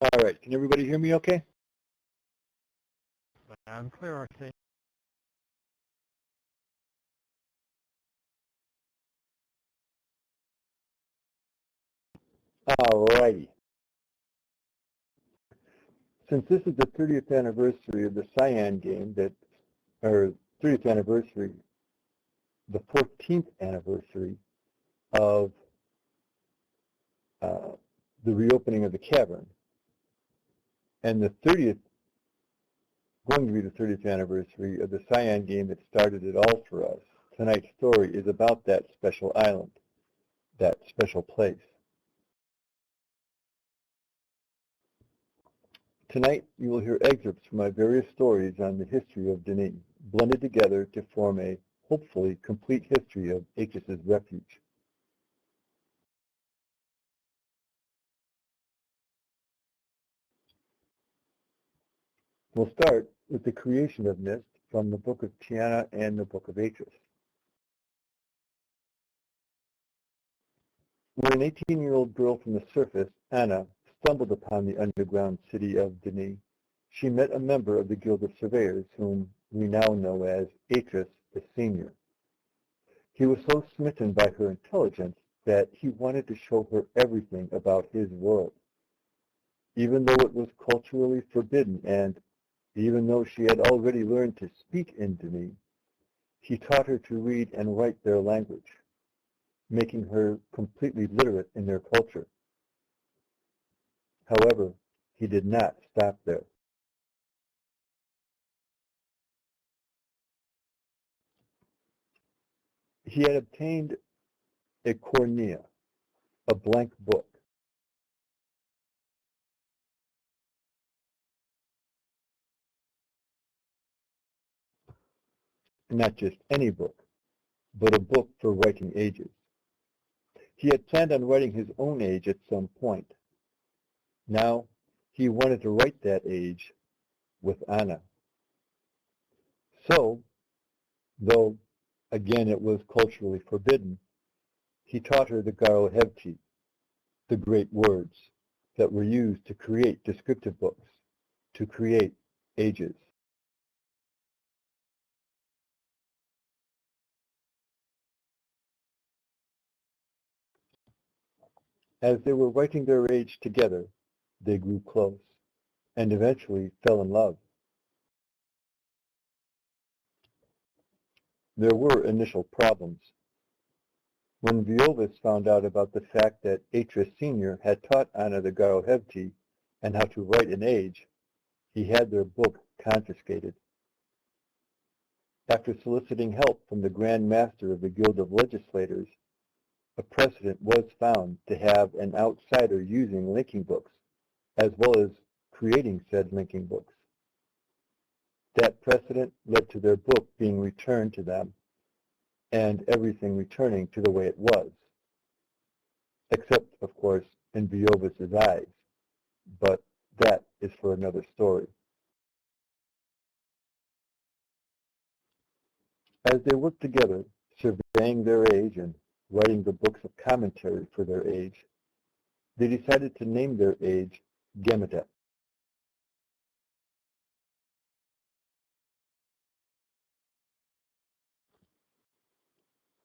All right, can everybody hear me okay? I'm clear, RC. All righty. Since this is the 30th anniversary of the Cyan game, or 30th anniversary, the 14th anniversary of the reopening of the cavern, and the 30th, going to be the 30th anniversary of the Cyan game that started it all for us, tonight's story is about that special island, that special place. Tonight, you will hear excerpts from my various stories on the history of Denis, blended together to form a, hopefully, complete history of H's refuge. We'll start with the creation of Mist from the Book of Tiana and the Book of Atris. When an 18-year-old girl from the surface, Anna, stumbled upon the underground city of Denis, she met a member of the Guild of Surveyors, whom we now know as Atris the Senior. He was so smitten by her intelligence that he wanted to show her everything about his world. Even though it was culturally forbidden and even though she had already learned to speak in Denis, he taught her to read and write their language, making her completely literate in their culture. However, he did not stop there. He had obtained a cornea, a blank book. Not just any book, but a book for writing ages. He had planned on writing his own age at some point. Now, he wanted to write that age with Anna. So, though, again, it was culturally forbidden, he taught her the Garo Hevti, the great words that were used to create descriptive books, to create ages. As they were writing their age together, they grew close and eventually fell in love. There were initial problems. When Viovis found out about the fact that Atris Sr. had taught Anna the Garo Hevti and how to write an age, he had their book confiscated. After soliciting help from the Grand Master of the Guild of Legislators, a precedent was found to have an outsider using linking books, as well as creating said linking books. That precedent led to their book being returned to them, and everything returning to the way it was, except, of course, in Viovis's eyes. But that is for another story. As they worked together, surveying their age and writing the books of commentary for their age, they decided to name their age Gemidet.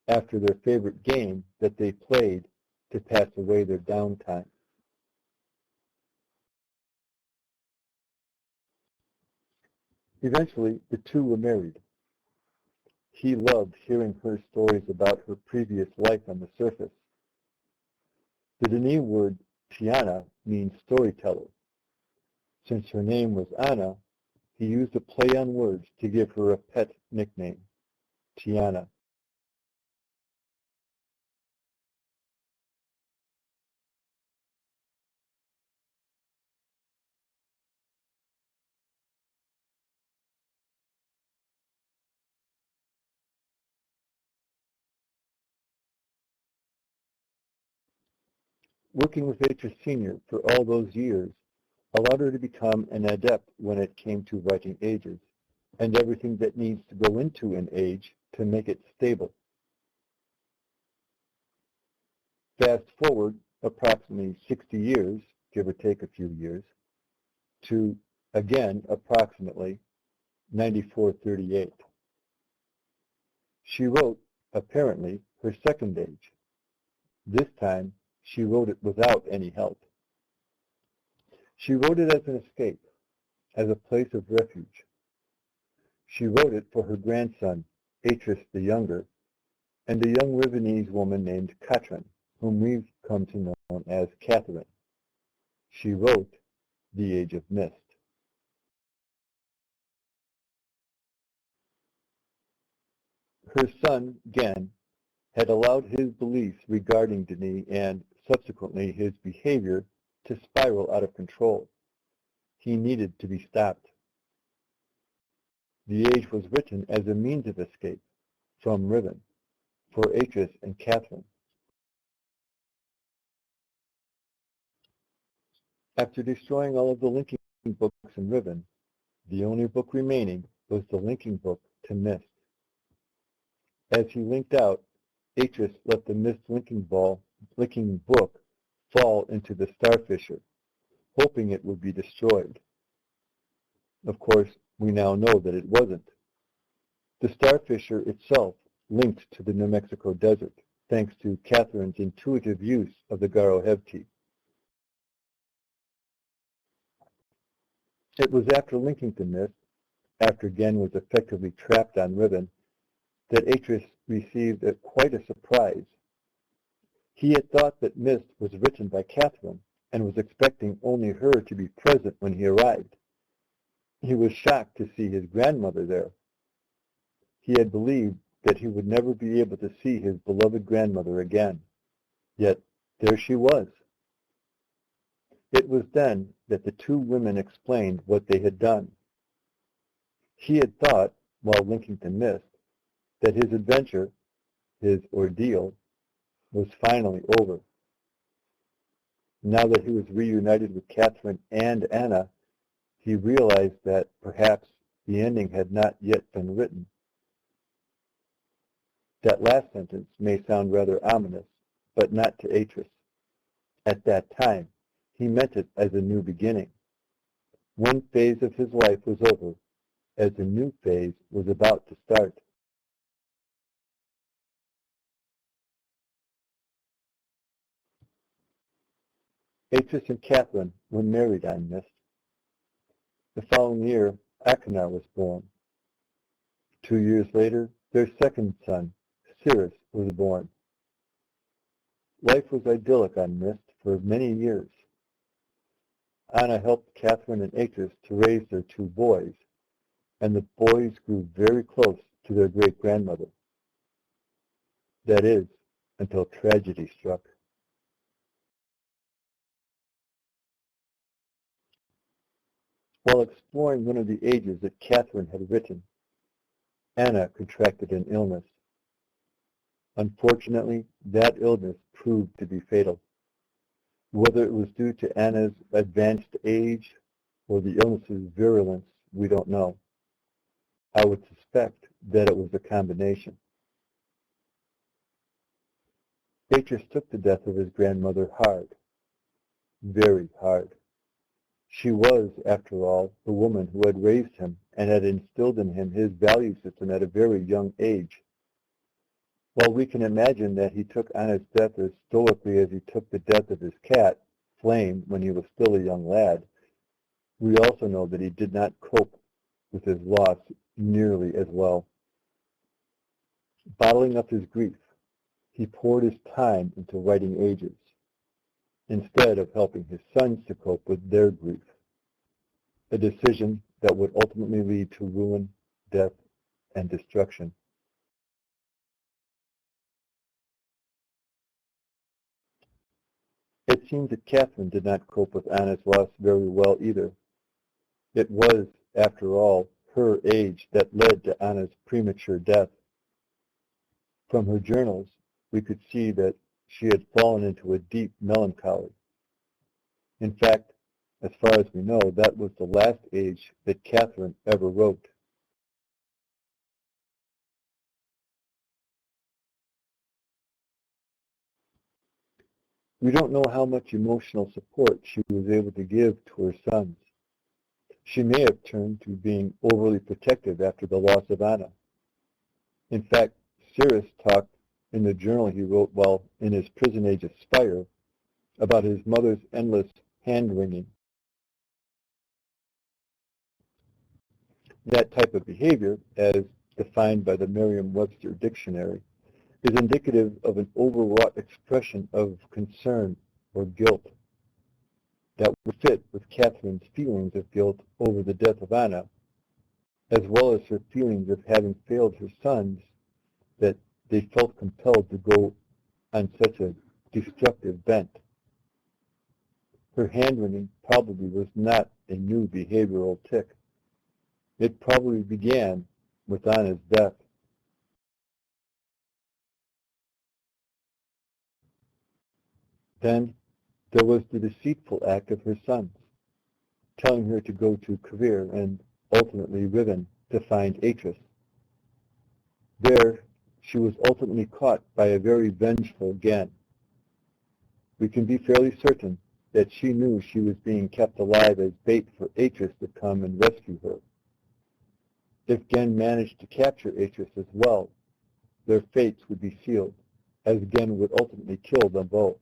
After their favorite game that they played to pass away their downtime. Eventually, the two were married. He loved hearing her stories about her previous life on the surface. The Denis word Tiana means storyteller. Since her name was Anna, he used a play on words to give her a pet nickname, Tiana. Working with Atris Sr. for all those years allowed her to become an adept when it came to writing ages, and everything that needs to go into an age to make it stable. Fast forward approximately 60 years, give or take a few years, to, again, approximately 9438. She wrote, apparently, her second age. This time, she wrote it without any help. She wrote it as an escape, as a place of refuge. She wrote it for her grandson, Atris the Younger, and a young Rivenese woman named Katrin, whom we've come to know as Catherine. She wrote The Age of Mist. Her son, Gen, had allowed his beliefs regarding Denis and, subsequently, his behavior to spiral out of control. He needed to be stopped. The Age was written as a means of escape from Riven for Atris and Catherine. After destroying all of the linking books in Riven, the only book remaining was the linking book to Mist. As he linked out, Atris let the Mist linking book fall into the Starfisher, hoping it would be destroyed. Of course, we now know that it wasn't. The Starfisher itself linked to the New Mexico desert, thanks to Catherine's intuitive use of the Garo Hevti. It was after linking to Mist, after Gen was effectively trapped on Riven, that Atris received quite a surprise. He had thought that Mist was written by Catherine and was expecting only her to be present when he arrived. He was shocked to see his grandmother there. He had believed that he would never be able to see his beloved grandmother again. Yet there she was. It was then that the two women explained what they had done. He had thought, while linking to Mist, that his adventure, his ordeal, was finally over. Now that he was reunited with Catherine and Anna, he realized that perhaps the ending had not yet been written. That last sentence may sound rather ominous, but not to Atris. At that time, he meant it as a new beginning. One phase of his life was over, as a new phase was about to start. Atris and Catherine were married on Mist. The following year, Akinar was born. 2 years later, their second son, Cirrus, was born. Life was idyllic on Mist for many years. Anna helped Catherine and Atris to raise their two boys, and the boys grew very close to their great-grandmother. That is, until tragedy struck. While exploring one of the ages that Catherine had written, Anna contracted an illness. Unfortunately, that illness proved to be fatal. Whether it was due to Anna's advanced age or the illness's virulence, we don't know. I would suspect that it was a combination. Atris took the death of his grandmother hard, very hard. She was, after all, the woman who had raised him and had instilled in him his value system at a very young age. While we can imagine that he took Anna's death as stoically as he took the death of his cat, Flame, when he was still a young lad, we also know that he did not cope with his loss nearly as well. Bottling up his grief, he poured his time into writing ages, instead of helping his sons to cope with their grief, a decision that would ultimately lead to ruin, death, and destruction. It seems that Catherine did not cope with Anna's loss very well either. It was, after all, her age that led to Anna's premature death. From her journals, we could see that she had fallen into a deep melancholy. In fact, as far as we know, that was the last age that Catherine ever wrote. We don't know how much emotional support she was able to give to her sons. She may have turned to being overly protective after the loss of Anna. In fact, Cyrus talked in the journal he wrote while in his prison age of Spire about his mother's endless hand-wringing. That type of behavior, as defined by the Merriam-Webster dictionary, is indicative of an overwrought expression of concern or guilt that would fit with Catherine's feelings of guilt over the death of Anna, as well as her feelings of having failed her sons, that they felt compelled to go on such a destructive bent. Her hand-wringing probably was not a new behavioral tic. It probably began with Anna's death. Then there was the deceitful act of her sons, telling her to go to Kavir and ultimately Riven to find Atris. There, she was ultimately caught by a very vengeful Gen. We can be fairly certain that she knew she was being kept alive as bait for Atris to come and rescue her. If Gen managed to capture Atris as well, their fates would be sealed, as Gen would ultimately kill them both.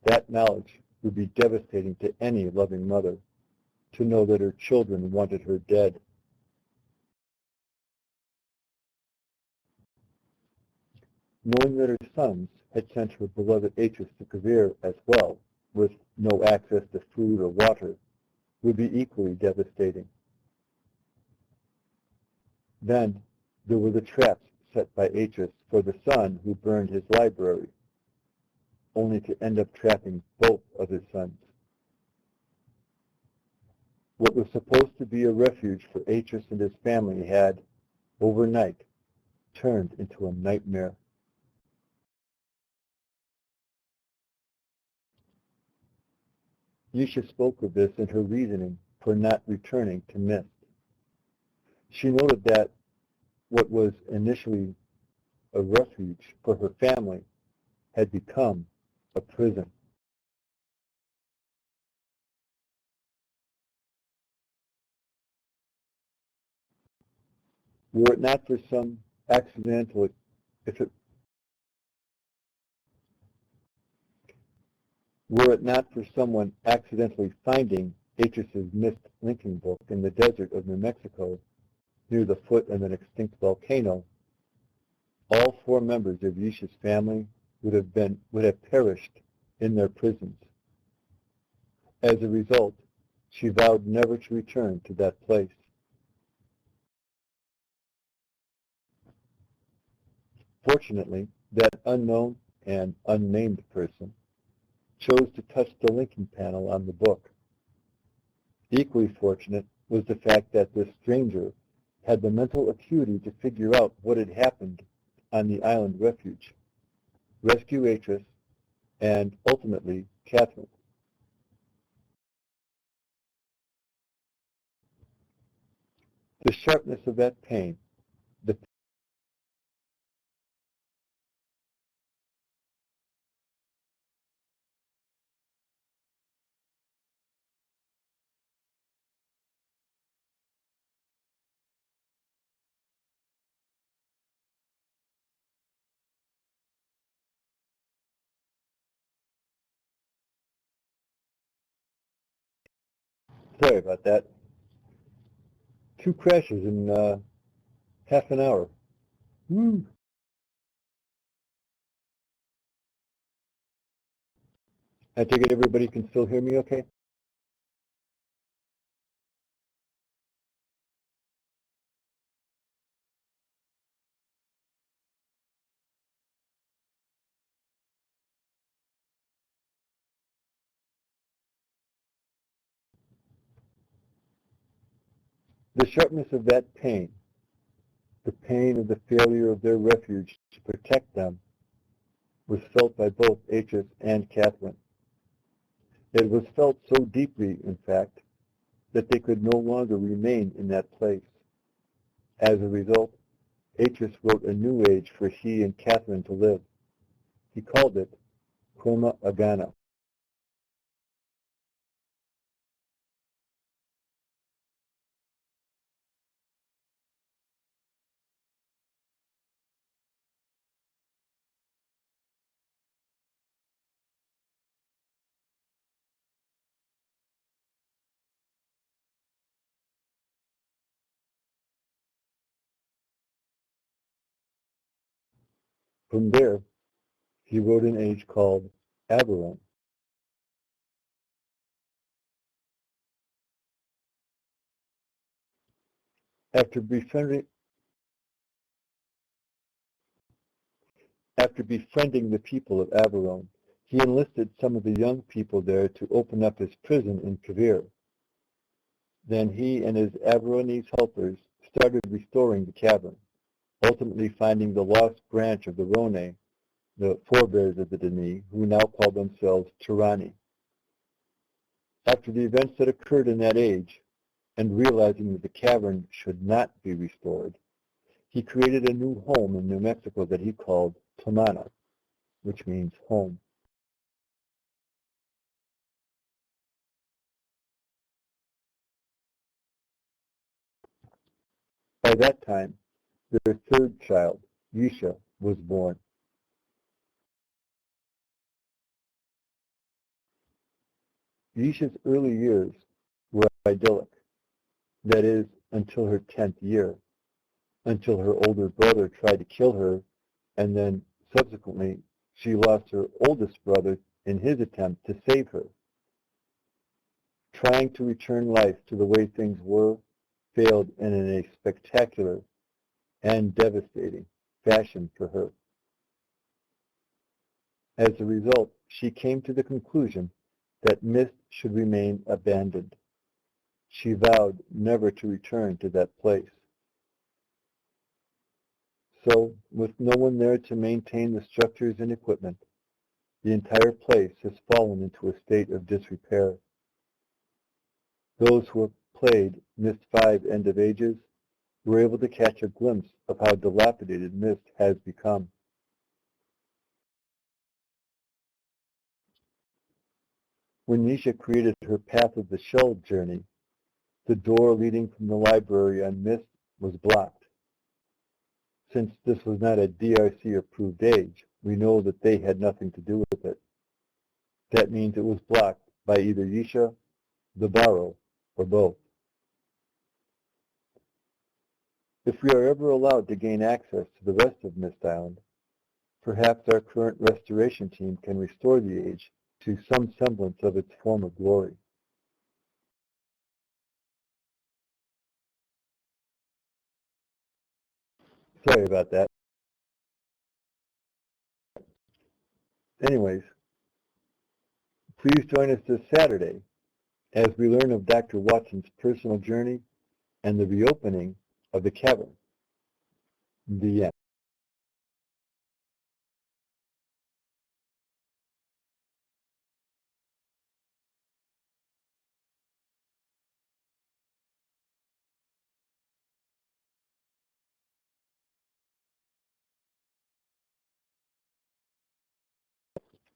That knowledge would be devastating to any loving mother, to know that her children wanted her dead. Knowing that her sons had sent her beloved Atris to Kavir as well, with no access to food or water, would be equally devastating. Then there were the traps set by Atris for the son who burned his library, only to end up trapping both of his sons. What was supposed to be a refuge for Atris and his family had, overnight, turned into a nightmare. Yusha spoke of this in her reasoning for not returning to Mist. She noted that what was initially a refuge for her family had become a prison. Were it not for some accidental, if it were it not for someone accidentally finding Atris's Mist linking book in the desert of New Mexico, near the foot of an extinct volcano, all 4 members of Yusha's family would have perished in their prisons. As a result, she vowed never to return to that place. Fortunately, that unknown and unnamed person chose to touch the linking panel on the book. Equally fortunate was the fact that this stranger had the mental acuity to figure out what had happened on the island refuge, rescue Atris, and ultimately Catherine. The sharpness of that pain, the sorry about that. 2 crashes in half an hour. Woo. I take it everybody can still hear me okay? The sharpness of that pain, the pain of the failure of their refuge to protect them, was felt by both Atris and Catherine. It was felt so deeply, in fact, that they could no longer remain in that place. As a result, Atris wrote a new age for he and Catherine to live. He called it Coma Agana. From there, he wrote an age called Aberon. After befriending the people of Aberon, he enlisted some of the young people there to open up his prison in Kavir. Then he and his Aberonese helpers started restoring the cavern, ultimately finding the lost branch of the Rhone, the forebears of the Dani, who now call themselves Turani. After the events that occurred in that age, and realizing that the cavern should not be restored, he created a new home in New Mexico that he called Tamana, which means home. By that time, their third child, Yisha, was born. Yisha's early years were idyllic, that is, until her 10th year, until her older brother tried to kill her, and then subsequently she lost her oldest brother in his attempt to save her. Trying to return life to the way things were failed in a spectacular and devastating fashion for her. As a result, she came to the conclusion that Mist should remain abandoned. She vowed never to return to that place. So, with no one there to maintain the structures and equipment, the entire place has fallen into a state of disrepair. Those who have played Mist 5 End of Ages were able to catch a glimpse of how dilapidated Mist has become. When Nisha created her Path of the Shell journey, the door leading from the library on Mist was blocked. Since this was not a DRC-approved age, we know that they had nothing to do with it. That means it was blocked by either Yisha, the Barrow, or both. If we are ever allowed to gain access to the rest of Mist Island, perhaps our current restoration team can restore the age to some semblance of its former glory. Sorry about that. Anyways, please join us this Saturday as we learn of Dr. Watson's personal journey and the reopening of the cavern. The end.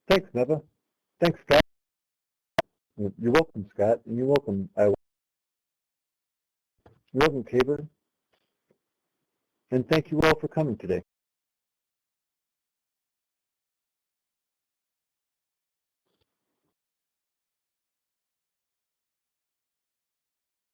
Thanks, Neva. Thanks, Scott. You're welcome, Scott, and you're welcome, Tabor, and thank you all for coming today.